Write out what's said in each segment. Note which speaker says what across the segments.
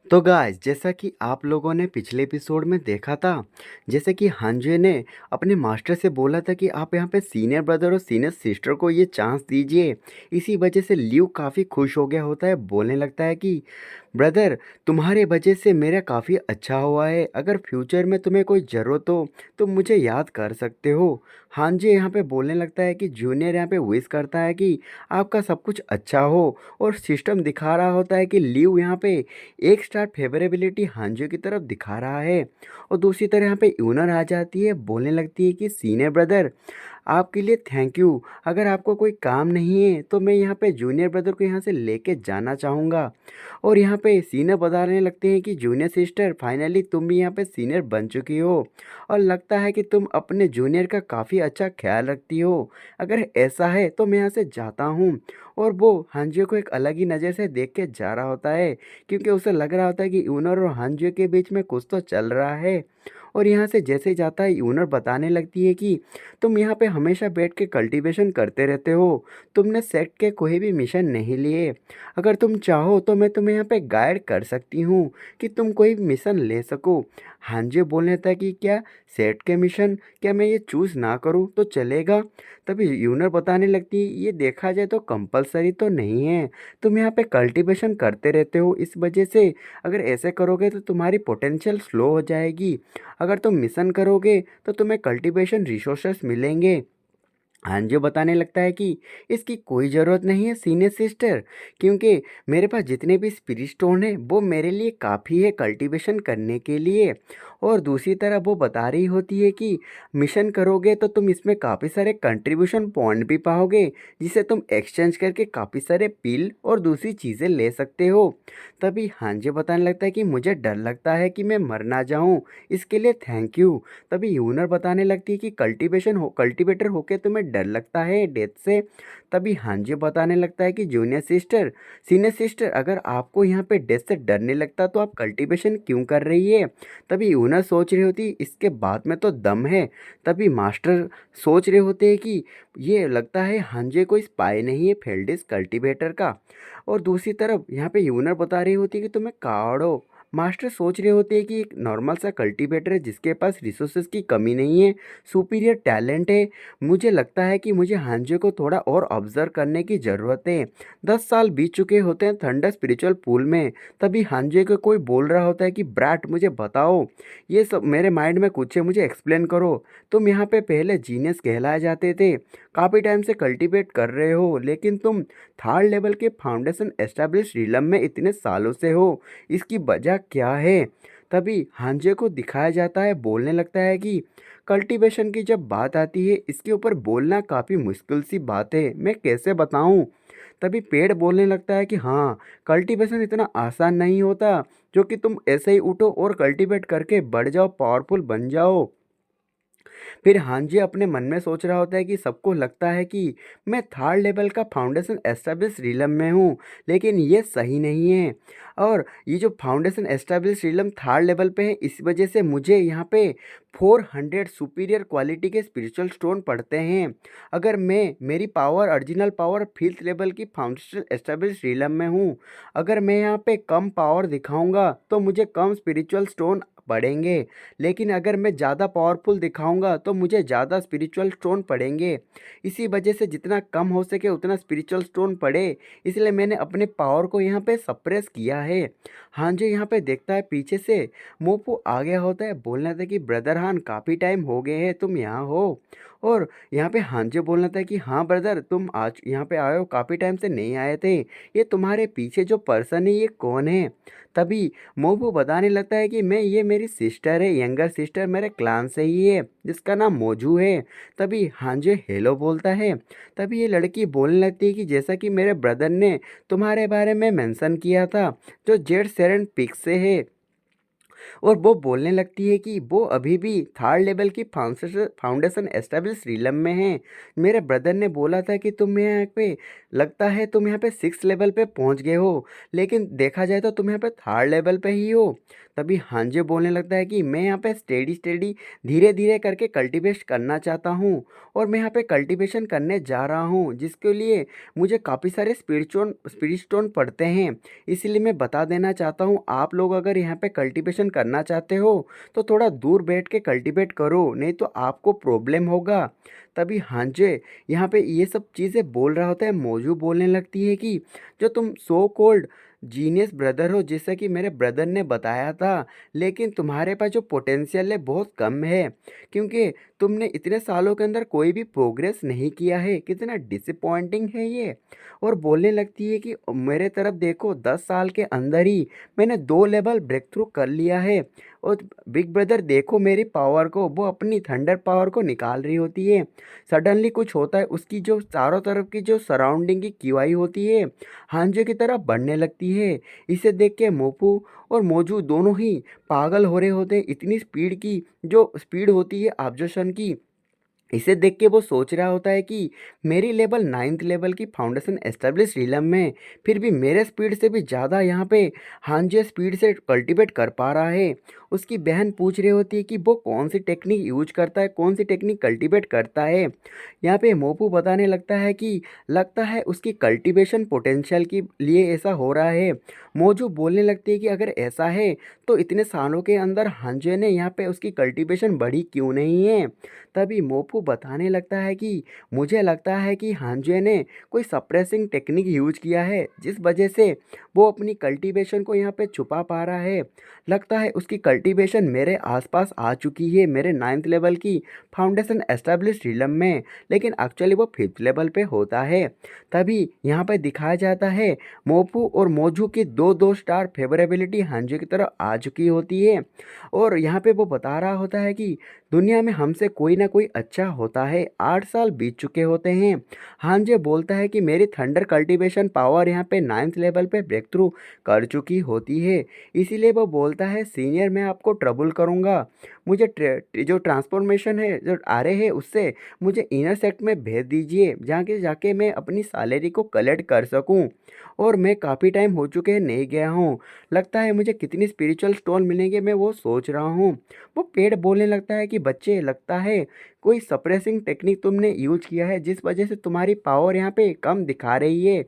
Speaker 1: तो गाइस जैसा कि आप लोगों ने पिछले एपिसोड में देखा था। जैसे कि हांजे ने अपने मास्टर से बोला था कि आप यहाँ पे सीनियर ब्रदर और सीनियर सिस्टर को ये चांस दीजिए। इसी वजह से लियो काफ़ी खुश हो गया होता है, बोलने लगता है कि ब्रदर, तुम्हारे वजह से मेरा काफ़ी अच्छा हुआ है। अगर फ्यूचर में तुम्हें कोई ज़रूरत हो तो मुझे याद कर सकते हो। हांजे यहाँ पे बोलने लगता है कि जूनियर यहाँ पे विश करता है कि आपका सब कुछ अच्छा हो। और सिस्टम दिखा रहा होता है कि लिव यहाँ पे एक स्टार फेवरेबिलिटी हांजो की तरफ दिखा रहा है। और दूसरी तरह यहाँ पे यूनर आ जाती है, बोलने लगती है कि सीनियर ब्रदर, आपके लिए थैंक यू। अगर आपको कोई काम नहीं है तो मैं यहाँ पे जूनियर ब्रदर को यहाँ से लेके जाना चाहूँगा। और यहाँ पे सीनियर बताने लगते हैं कि जूनियर सिस्टर, फाइनली तुम भी यहाँ पे सीनियर बन चुकी हो और लगता है कि तुम अपने जूनियर का काफ़ी अच्छा ख्याल रखती हो। अगर ऐसा है तो मैं यहाँ से जाता हूँ। और वो हांजियो को एक अलग ही नज़र से देख के जा रहा होता है, क्योंकि उसे लग रहा होता है कि यूनर और हांजियो के बीच में कुछ तो चल रहा है। और यहाँ से जैसे ही जाता है, यूनर बताने लगती है कि तुम यहाँ पे हमेशा बैठ के कल्टीवेशन करते रहते हो, तुमने सेट के कोई भी मिशन नहीं लिए। अगर तुम चाहो तो मैं तुम्हें यहाँ पे गाइड कर सकती हूँ कि तुम कोई मिशन ले सको। हांजे बोलने था कि क्या सेट के मिशन, क्या मैं ये चूज़ ना करूँ तो चलेगा? तभी यूनर बताने लगती है, ये देखा जाए तो कंपलसरी तो नहीं है, तुम यहाँ पे कल्टीवेशन करते रहते हो, इस वजह से अगर ऐसे करोगे तो तुम्हारी पोटेंशियल स्लो हो जाएगी। अगर तुम मिशन करोगे तो तुम्हें कल्टीवेशन रिसोर्सेस मिलेंगे। हांजो बताने लगता है कि इसकी कोई ज़रूरत नहीं है सीनियर सिस्टर, क्योंकि मेरे पास जितने भी स्पिरिट स्टोन है वो मेरे लिए काफ़ी है कल्टीवेशन करने के लिए। और दूसरी तरफ वो बता रही होती है कि मिशन करोगे तो तुम इसमें काफ़ी सारे कंट्रीब्यूशन पॉइंट भी पाओगे, जिसे तुम एक्सचेंज करके काफ़ी सारे पिल और दूसरी चीज़ें ले सकते हो। तभी हांजो बताने लगता है कि मुझे डर लगता है कि मैं मर ना जाऊँ, इसके लिए थैंक यू। तभी यूनर बताने लगती है कि कल्टीवेटर होके तुम्हें डर लगता है डेथ से। तभी हांजी बताने लगता है कि जूनियर सिस्टर, सीनियर सिस्टर, अगर आपको यहाँ पे डेथ से डर नहीं लगता तो आप कल्टीवेशन क्यों कर रही है? तभी यूनर सोच रही होती इसके बाद में तो दम है। तभी मास्टर सोच रहे होते हैं कि ये लगता है हांजे कोई स्पाई नहीं है फेल्डिस कल्टीवेटर का। और दूसरी तरफ यहाँ पे यूनर बता रही होती है कि तुम्हें कार्ड हो। मास्टर सोच रहे होते हैं कि एक नॉर्मल सा कल्टीवेटर है जिसके पास रिसोर्सेज की कमी नहीं है, सुपीरियर टैलेंट है। मुझे लगता है कि मुझे हांजे को थोड़ा और ऑब्जर्व करने की ज़रूरत है। 10 साल बीत चुके होते हैं थंडर स्पिरिचुअल पूल में। तभी हांजे को कोई बोल रहा होता है कि ब्रैट, मुझे बताओ, ये सब मेरे माइंड में कुछ है, मुझे एक्सप्लेन करो। तुम यहाँ पे पहले जीनियस कहलाए जाते थे, काफ़ी टाइम से कल्टीवेट कर रहे हो, लेकिन तुम थर्ड लेवल के फाउंडेशन एस्टेब्लिश रिलम में इतने सालों से हो, इसकी वजह क्या है? तभी हांजे को दिखाया जाता है, बोलने लगता है कि कल्टीवेशन की जब बात आती है इसके ऊपर बोलना काफ़ी मुश्किल सी बात है, मैं कैसे बताऊं? तभी पेड़ बोलने लगता है कि हाँ, कल्टीवेशन इतना आसान नहीं होता जो कि तुम ऐसे ही उठो और कल्टीवेट करके बढ़ जाओ, पावरफुल बन जाओ। फिर हांजी अपने मन में सोच रहा होता है कि सबको लगता है कि मैं थर्ड लेवल का फाउंडेशन एस्टेब्लिश रिलम में हूँ, लेकिन ये सही नहीं है। और ये जो foundation establish realm third level पे है, इस वजह से मुझे यहाँ पे 400 सुपीरियर क्वालिटी के स्पिरिचुअल स्टोन पड़ते हैं। अगर मैं मेरी power original power fifth level की फाउंडेशन एस्टेब्लिश रिलम में हूँ, अगर मैं यहाँ पे कम पावर दिखाऊंगा तो मुझे कम स्पिरिचुअल स्टोन पड़ेंगे, लेकिन अगर मैं ज़्यादा पावरफुल दिखाऊंगा तो मुझे ज़्यादा स्पिरिचुअल स्टोन पड़ेंगे। इसी वजह से जितना कम हो सके उतना स्पिरिचुअल स्टोन पड़े, इसलिए मैंने अपने पावर को यहाँ पे सप्रेस किया है। हाँ जी, यहाँ पे देखता है पीछे से मोपू आ गया होता है, बोलना था कि ब्रदर हान, काफ़ी टाइम हो गए हैं तुम यहाँ हो। और यहाँ पे हांजे बोलना था कि हाँ ब्रदर, तुम आज यहाँ पे आए हो, काफ़ी टाइम से नहीं आए थे। ये तुम्हारे पीछे जो पर्सन है ये कौन है? तभी मोबू बताने लगता है कि मैं, ये मेरी सिस्टर है, यंगर सिस्टर, मेरे क्लान से ही है, जिसका नाम मोजू है। तभी हांजे हेलो बोलता है। तभी ये लड़की बोलने लगती है कि जैसा कि मेरे ब्रदर ने तुम्हारे बारे में मेंशन किया था, जो जेड सेरन पिक से है, और वो बोलने लगती है कि वो अभी भी थर्ड लेवल की फाउंडेशन एस्टेब्लिश रीलम में है। मेरे ब्रदर ने बोला था कि तुम यहाँ पे लगता है तुम यहाँ पे 6 लेवल पे पहुँच गए हो, लेकिन देखा जाए तो तुम यहाँ पे थर्ड लेवल पे ही हो। तभी हांजे बोलने लगता है कि मैं यहाँ पे स्टेडी स्टेडी धीरे धीरे करके कल्टीवेट करना चाहता हूँ, और मैं यहाँ पे कल्टीवेशन करने जा रहा हूँ, जिसके लिए मुझे काफ़ी सारे स्पिरिट स्टोन पड़ते हैं। इसीलिए मैं बता देना चाहता हूँ, आप लोग अगर यहाँ पे कल्टीवेशन करना चाहते हो तो थोड़ा दूर बैठ के कल्टीवेट करो, नहीं तो आपको प्रॉब्लम होगा। तभी हांजे यहाँ पे ये सब चीज़ें बोल रहा होता है। मौजू बोलने लगती है कि जो तुम सो कॉल्ड जीनियस ब्रदर हो, जैसा कि मेरे ब्रदर ने बताया था, लेकिन तुम्हारे पास जो पोटेंशियल है बहुत कम है, क्योंकि तुमने इतने सालों के अंदर कोई भी प्रोग्रेस नहीं किया है। कितना डिसअपॉइंटिंग है ये। और बोलने लगती है कि मेरे तरफ देखो, 10 साल के अंदर ही मैंने 2 लेवल ब्रेक थ्रू कर लिया है। और बिग ब्रदर देखो मेरी पावर को, वो अपनी थंडर पावर को निकाल रही होती है। सडनली कुछ होता है, उसकी जो चारों तरफ की जो सराउंडिंग की किवाई होती है हांजे की तरफ बढ़ने लगती है। इसे देख के मोपू और मोजू दोनों ही पागल हो रहे होते हैं। इतनी स्पीड की जो स्पीड होती है ऑब्जर्वेशन की, इसे देख के वो सोच रहा होता है कि मेरी लेवल 9th लेवल की फाउंडेशन एस्टेब्लिश रीलम में फिर भी मेरे स्पीड से भी ज़्यादा यहाँ पे हांजे स्पीड से कल्टीवेट कर पा रहा है। उसकी बहन पूछ रही होती है कि वो कौन सी टेक्निक यूज करता है, कौन सी टेक्निक कल्टीवेट करता है। यहाँ पे मोपू बताने लगता है कि लगता है उसकी कल्टीवेशन पोटेंशियल के लिए ऐसा हो रहा है। मोजू बोलने लगती है कि अगर ऐसा है तो इतने सालों के अंदर हांजे ने यहाँ पे उसकी कल्टीवेशन बढ़ी क्यों नहीं है। तभी मोपू बताने लगता है कि मुझे लगता है कि हांजे ने कोई सप्रेसिंग टेक्निक यूज किया है, जिस वजह से वो अपनी कल्टीवेशन को यहाँ पे छुपा पा रहा है। लगता है उसकी कल्टीवेशन मेरे आसपास आ चुकी है, मेरे 9th लेवल की फाउंडेशन एस्टेब्लिश रिलम में, लेकिन एक्चुअली वो 5th लेवल पे होता है। तभी यहाँ पे दिखाया जाता है मोपू और मोजू की दो दो स्टार फेवरेबिलिटी हांजे की तरफ आ चुकी होती है। और यहाँ पे वो बता रहा होता है कि दुनिया में हमसे कोई ना कोई अच्छा होता है। 8 साल बीत चुके होते हैं। हांजे बोलता है कि मेरी थंडर कल्टीवेशन पावर यहाँ पे 9th लेवल पे ब्रेक थ्रू कर चुकी होती है। इसीलिए वो बोलता है सीनियर मैं आपको ट्रबल करूँगा, मुझे जो ट्रांसफॉर्मेशन है जो आ रहे हैं उससे मुझे इनर सेक्ट में भेज दीजिए, जहाँ के जाके मैं अपनी सैलरी को कलेक्ट कर सकूँ। और मैं काफ़ी टाइम हो चुके हैं नहीं गया हूँ, लगता है मुझे कितनी स्पिरिचुअल स्टोन मिलेंगे मैं वो सोच रहा हूँ। वो पेड़ बोलने लगता है कि बच्चे लगता है कोई सप्रेसिंग टेक्निक तुमने यूज किया है, जिस वजह से तुम्हारी पावर यहाँ पे कम दिखा रही है।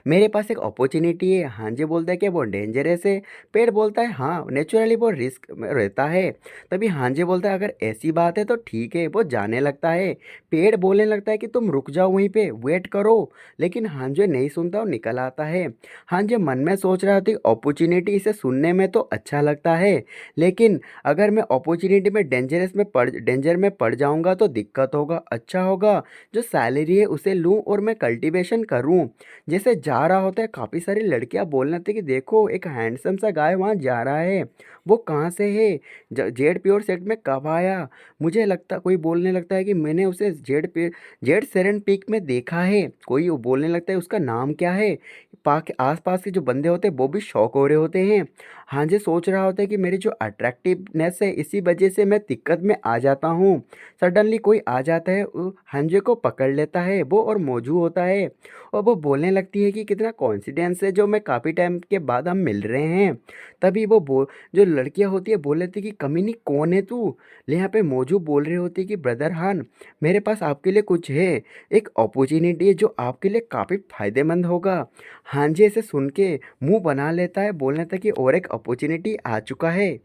Speaker 1: मेरे पास एक अपॉर्चुनिटी है। हांजे बोलता है कि वो डेंजरस है। पेड़ बोलता है हाँ नेचुरली वो रिस्क में रहता है। तभी हांजे बोलता है अगर ऐसी बात है तो ठीक है। वो जाने लगता है। पेड़ बोलने लगता है कि तुम रुक जाओ वहीं पे वेट करो, लेकिन हांजे नहीं सुनता और निकल आता है। हांजे मन में सोच रहा था अपॉर्चुनिटी इसे सुनने में तो अच्छा लगता है, लेकिन अगर मैं अपॉर्चुनिटी में डेंजर में पड़ जाऊंगा तो दिक्कत होगा। अच्छा होगा जो सैलरी है उसे लूँ और मैं कल्टीवेशन करूँ। जैसे जा रहा होता है काफ़ी सारी लड़कियां बोलने लगती है कि देखो एक हैंडसम सा गाय वहाँ जा रहा है, वो कहाँ से है, जेड प्योर सेट में कब आया। मुझे लगता कोई बोलने लगता है कि मैंने उसे जेड सेरन पीक में देखा है। कोई बोलने लगता है उसका नाम क्या है। पाक आस पास के जो बंदे होते हैं वो भी शौक हो रहे होते हैं। हांजे सोच रहा होता है कि मेरी जो अट्रैक्टिवनेस है इसी वजह से मैं दिक्कत में आ जाता हूँ। सडनली कोई आ जाता है, हांजे को पकड़ लेता है वो, और मौजू होता है। और वो बोलने लगती है कि कितना कॉन्फिडेंस है जो मैं काफ़ी टाइम के बाद हम मिल रहे हैं। तभी जो लड़कियां होती है बोल लेती कि कमीनी कौन है तू। ले यहाँ पे मौजू बोल रही होती है कि ब्रदर हान मेरे पास आपके लिए कुछ है, एक अपॉर्चुनिटी है जो आपके लिए काफ़ी फायदेमंद होगा। हांजे इसे सुन के मुंह बना लेता है, बोलने था कि और एक अपॉर्चुनिटी आ चुका है।